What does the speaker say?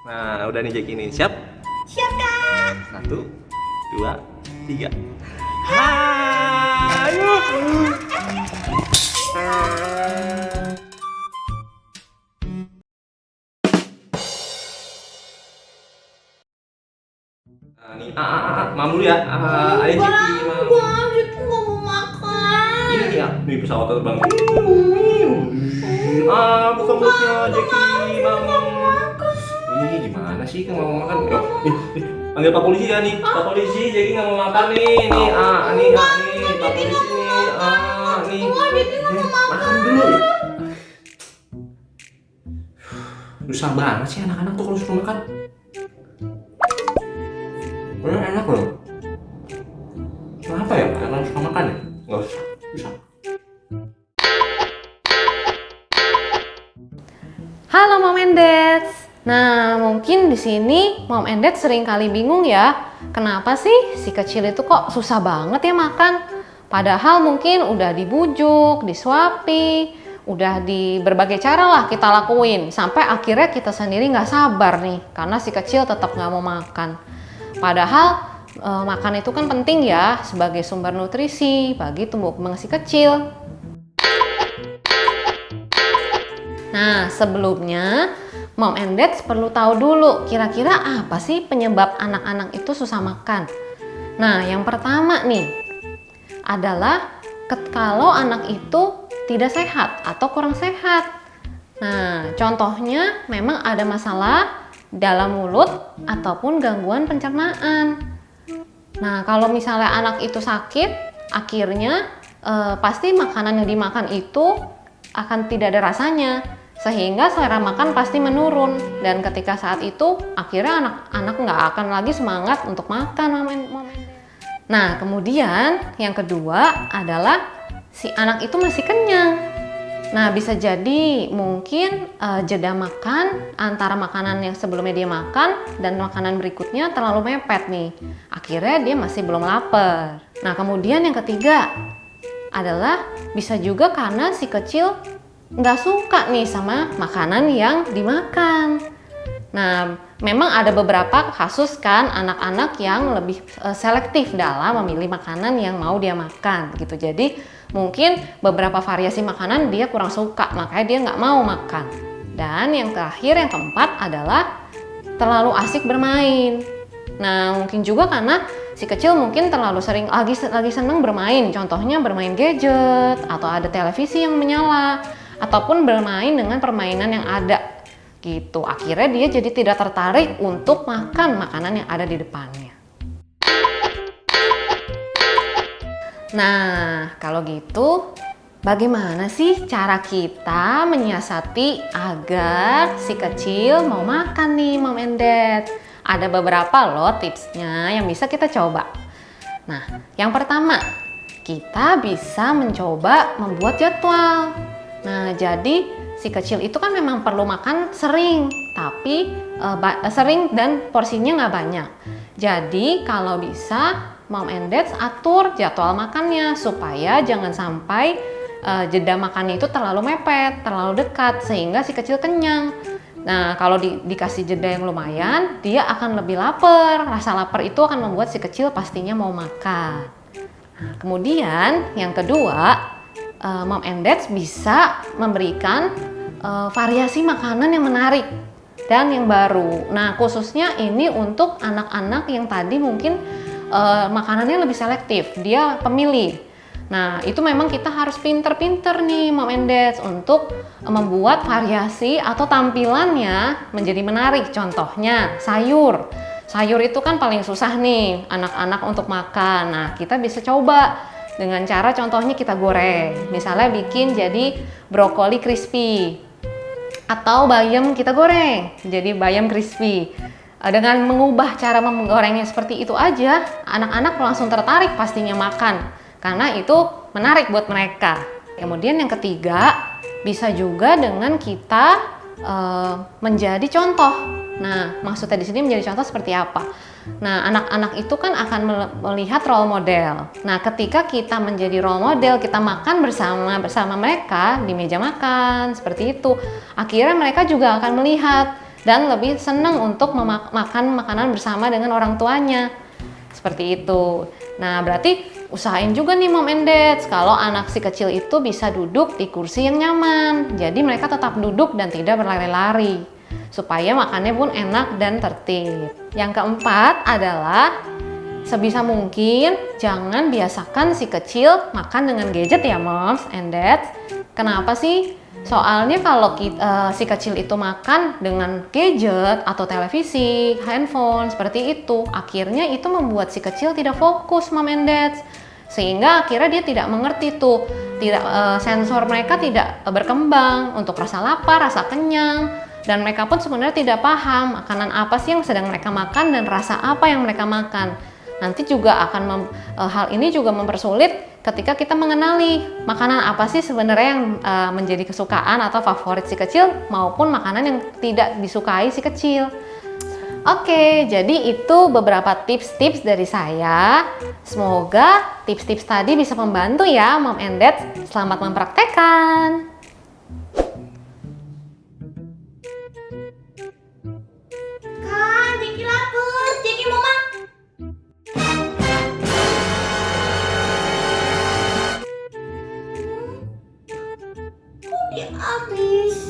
Nah, udah nih Jeki nih. Siap? Siap, Kak. 1, 2, 3. Ayo. Nah, nih, mam dulu ya. Ayo Jeki, mam. Jeki nggak mau makan. Ini ya, nih pesawat terbang. Buka mulutnya Jeki, mam. Ini gimana sih kan mau makan? Panggil Pak Polisi ya nih. Pak Polisi, Jeki nggak mau makan nih. Nih, nih, Pak Polisi nih. Nih. Jeki nggak mau makan. Makan dulu. Susah banget sih anak-anak tuh kalau suruh makan. Enak loh. Kenapa ya anak suka makan ya? Nggak usah. Bisa. Halo Mom and Dads. Nah, mungkin di sini Mom and Dad sering kali bingung ya, kenapa sih si kecil itu kok susah banget ya makan? Padahal mungkin udah dibujuk, disuapi, udah di berbagai cara lah kita lakuin, sampai akhirnya kita sendiri nggak sabar nih, karena si kecil tetap nggak mau makan. Padahal makan itu kan penting ya sebagai sumber nutrisi bagi tumbuh kembang si kecil. Nah, sebelumnya Mom and Dad perlu tahu dulu kira-kira apa sih penyebab anak-anak itu susah makan. Nah, yang pertama nih adalah kalau anak itu tidak sehat atau kurang sehat. Nah, contohnya memang ada masalah dalam mulut ataupun gangguan pencernaan. Nah, kalau misalnya anak itu sakit, akhirnya pasti makanan yang dimakan itu akan tidak ada rasanya, sehingga selera makan pasti menurun, dan ketika saat itu akhirnya anak-anak nggak akan lagi semangat untuk makan. Nah, kemudian yang kedua adalah si anak itu masih kenyang. Nah, bisa jadi mungkin jeda makan antara makanan yang sebelumnya dia makan dan makanan berikutnya terlalu mepet nih. Akhirnya dia masih belum lapar. Nah, kemudian yang ketiga adalah bisa juga karena si kecil nggak suka nih sama makanan yang dimakan. Nah, memang ada beberapa kasus kan anak-anak yang lebih selektif dalam memilih makanan yang mau dia makan gitu. Jadi mungkin beberapa variasi makanan dia kurang suka, makanya dia nggak mau makan. Dan yang terakhir, yang keempat adalah terlalu asik bermain. Nah, mungkin juga karena si kecil mungkin terlalu sering lagi senang bermain, contohnya bermain gadget atau ada televisi yang menyala, ataupun bermain dengan permainan yang ada gitu. Akhirnya dia jadi tidak tertarik untuk makan makanan yang ada di depannya. Nah, kalau gitu bagaimana sih cara kita menyiasati agar si kecil mau makan nih Mom and Dad? Ada beberapa loh tipsnya yang bisa kita coba. Nah, yang pertama, kita bisa mencoba membuat jadwal. Nah, jadi si kecil itu kan memang perlu makan sering, tapi sering dan porsinya nggak banyak. Jadi kalau bisa Mom and Dad atur jadwal makannya supaya jangan sampai jeda makannya itu terlalu mepet, terlalu dekat sehingga si kecil kenyang. Nah, kalau dikasih jeda yang lumayan, dia akan lebih lapar. Rasa lapar itu akan membuat si kecil pastinya mau makan. Nah, kemudian yang kedua, Mom and Dad bisa memberikan variasi makanan yang menarik dan yang baru. Nah, khususnya ini untuk anak-anak yang tadi mungkin makanannya lebih selektif, dia pemilih. Nah, itu memang kita harus pinter-pinter nih Mom and Dad untuk membuat variasi atau tampilannya menjadi menarik. Contohnya sayur. Sayur itu kan paling susah nih anak-anak untuk makan. Nah, kita bisa coba dengan cara contohnya kita goreng. Misalnya bikin jadi brokoli crispy atau bayam kita goreng jadi bayam crispy. Dengan mengubah cara menggorengnya seperti itu aja, anak-anak langsung tertarik pastinya makan karena itu menarik buat mereka. Kemudian yang ketiga, bisa juga dengan kita menjadi contoh. Nah, maksudnya di sini menjadi contoh seperti apa? Nah, anak-anak itu kan akan melihat role model. Nah, ketika kita menjadi role model, kita makan bersama mereka di meja makan seperti itu. Akhirnya mereka juga akan melihat dan lebih senang untuk makan makanan bersama dengan orang tuanya. Seperti itu. Nah, berarti usahain juga nih mom and dad kalau anak si kecil itu bisa duduk di kursi yang nyaman. Jadi mereka tetap duduk dan tidak berlari-lari supaya makannya pun enak dan tertib. Yang keempat adalah sebisa mungkin jangan biasakan si kecil makan dengan gadget ya moms and dads. Kenapa sih? Soalnya kalau si kecil itu makan dengan gadget atau televisi, handphone seperti itu, akhirnya itu membuat si kecil tidak fokus mom and dads. Sehingga akhirnya dia tidak mengerti tuh, sensor mereka tidak berkembang untuk rasa lapar, rasa kenyang, dan mereka pun sebenarnya tidak paham makanan apa sih yang sedang mereka makan dan rasa apa yang mereka makan. Nanti juga akan hal ini juga mempersulit ketika kita mengenali makanan apa sih sebenarnya yang menjadi kesukaan atau favorit si kecil maupun makanan yang tidak disukai si kecil. Oke, jadi itu beberapa tips-tips dari saya. Semoga tips-tips tadi bisa membantu ya mom and dad. Selamat mempraktekkan. Kak, Jeki lapar. Jeki mau makan. Kok dihabisin?